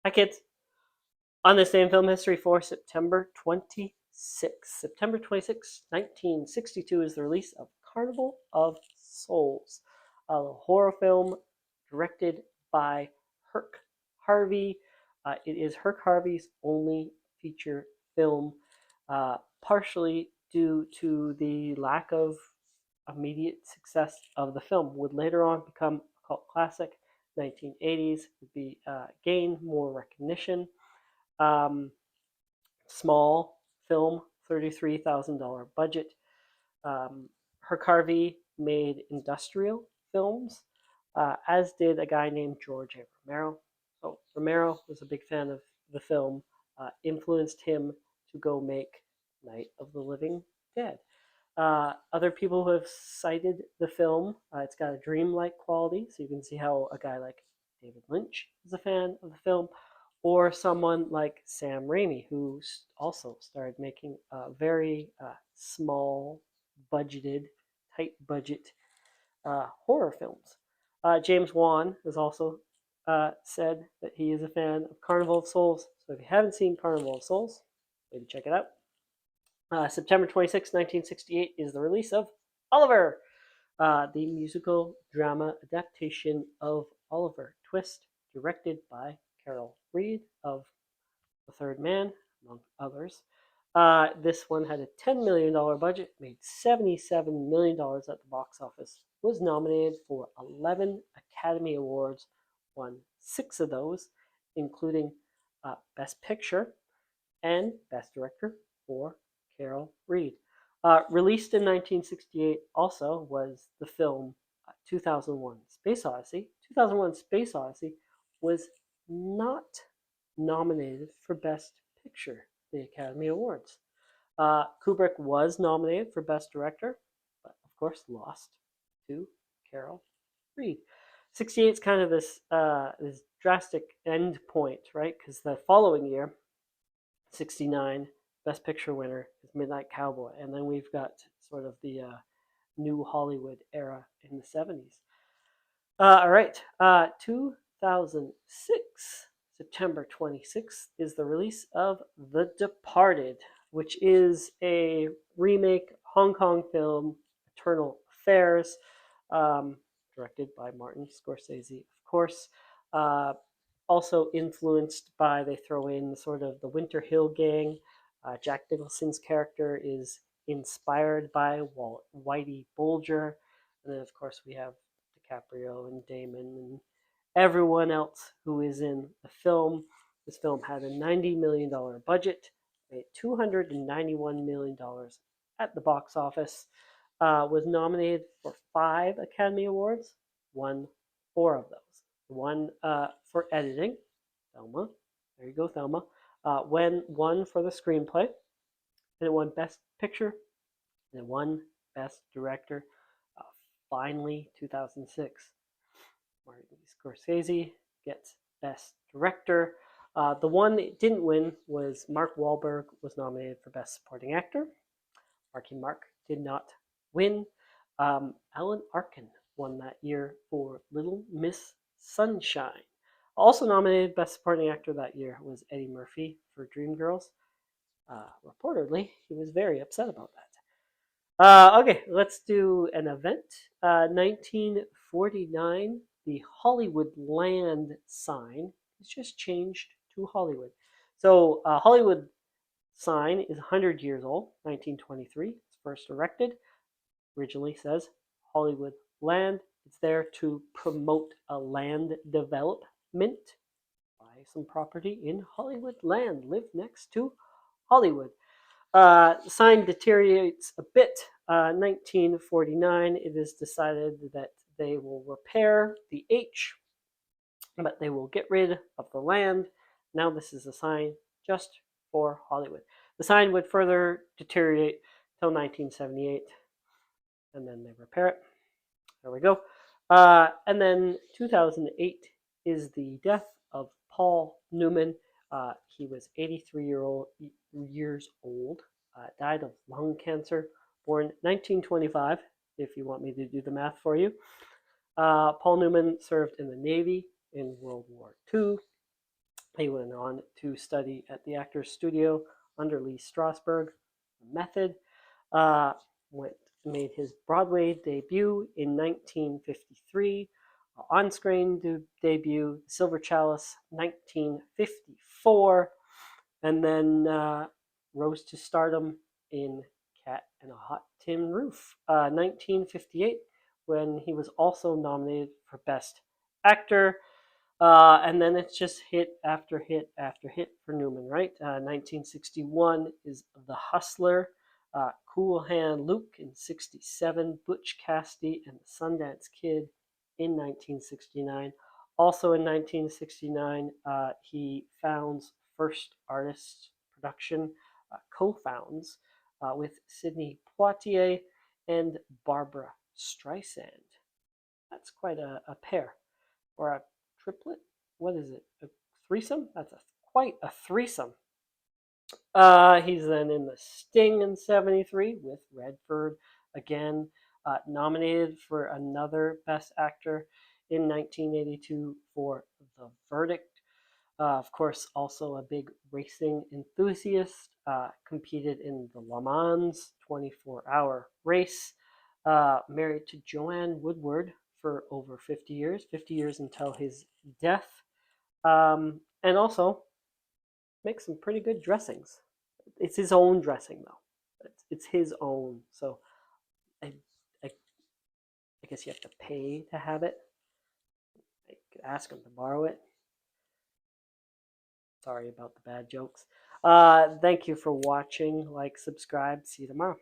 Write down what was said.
Hi, kids. On this day in film history for September 26, 1962 is the release of Carnival of Souls, a horror film directed by Herc Harvey. It is Herc Harvey's only feature film, partially due to the lack of immediate success of the film. Would later on become a cult classic. 1980s would be gain more recognition. Um, Small film, $33,000 budget. Herc Harvey made industrial films, as did a guy named George A. Romero. So Romero was a big fan of the film, influenced him to go make Night of the Living Dead. Other people who have cited the film, it's got a dreamlike quality, so you can see how a guy like David Lynch is a fan of the film, or someone like Sam Raimi, who also started making very small, budgeted, tight budget horror films. James Wan has also said that he is a fan of Carnival of Souls. So if you haven't seen Carnival of Souls, maybe check it out. September 26, 1968 is the release of Oliver, the musical drama adaptation of Oliver Twist, directed by Carol Reed of The Third Man, among others. This one had a $10 million budget, made $77 million at the box office, was nominated for 11 Academy Awards, won 6 of those, including Best Picture and Best Director for Carol Reed. Released in 1968 also was the film 2001 Space Odyssey. 2001 Space Odyssey was not nominated for Best Picture, the Academy Awards. Kubrick was nominated for Best Director, but of course lost to Carol Reed. 68 is kind of this drastic end point, right? Because the following year, 69, Best Picture winner is Midnight Cowboy, and then we've got sort of the new Hollywood era in the 70s. All right, 2006, September 26th, is the release of The Departed, which is a remake Hong Kong film, Eternal Affairs, directed by Martin Scorsese, of course. Also influenced by, they throw in sort of the Winter Hill Gang. Jack Nicholson's character is inspired by Whitey Bulger. And then, of course, we have DiCaprio and Damon and everyone else who is in the film. This film had a $90 million budget, made $291 million at the box office, was nominated for 5 Academy Awards, won 4 of those. One for editing, Thelma. There you go, Thelma. One for the screenplay, and it won Best Picture, and it won Best Director. Finally, 2006, Martin Scorsese gets Best Director. The one that didn't win was Mark Wahlberg was nominated for Best Supporting Actor. Marky Mark did not win. Alan Arkin won that year for Little Miss Sunshine. Also nominated Best Supporting Actor that year was Eddie Murphy for Dreamgirls. Reportedly, he was very upset about that. Okay, let's do an event. 1949, the Hollywood Land sign is just changed to Hollywood. So Hollywood sign is 100 years old, 1923. It's first erected. Originally says Hollywood Land. It's there to promote a land development. Buy some property in Hollywood Land. Live next to Hollywood. The sign deteriorates a bit. 1949, it is decided that they will repair the H, but they will get rid of the land. Now this is a sign just for Hollywood. The sign would further deteriorate till 1978, and then they repair it. There we go. And then 2008 is the death of Paul Newman. He was 83 years old, died of lung cancer, born 1925, if you want me to do the math for you. Paul Newman served in the Navy in World War II. He went on to study at the Actors Studio under Lee Strasberg method. Uh, went Made his Broadway debut in 1953, on-screen debut Silver Chalice 1954, and then rose to stardom in Cat and a Hot Tin Roof 1958, when he was also nominated for Best Actor. And then it's just hit after hit after hit for Newman, right? 1961 is The Hustler, Cool Hand Luke in 67, Butch Cassidy and the Sundance Kid in 1969. Also in 1969, he founds First Artists Production, co-founds with Sidney Poitier and Barbara Streisand. That's quite a pair, or a triplet. What is it? A threesome? That's quite a threesome. He's then in The Sting in '73 with Redford again, nominated for another Best Actor in 1982 for The Verdict. Of course, also a big racing enthusiast, competed in the Le Mans 24-hour race, married to Joanne Woodward for over 50 years until his death, and also makes some pretty good dressings. It's his own dressing, though. It's his own, so I, I, I guess you have to pay to have it. I could ask him to borrow it. Sorry about the bad jokes. Thank you for watching. Like, subscribe. See you tomorrow.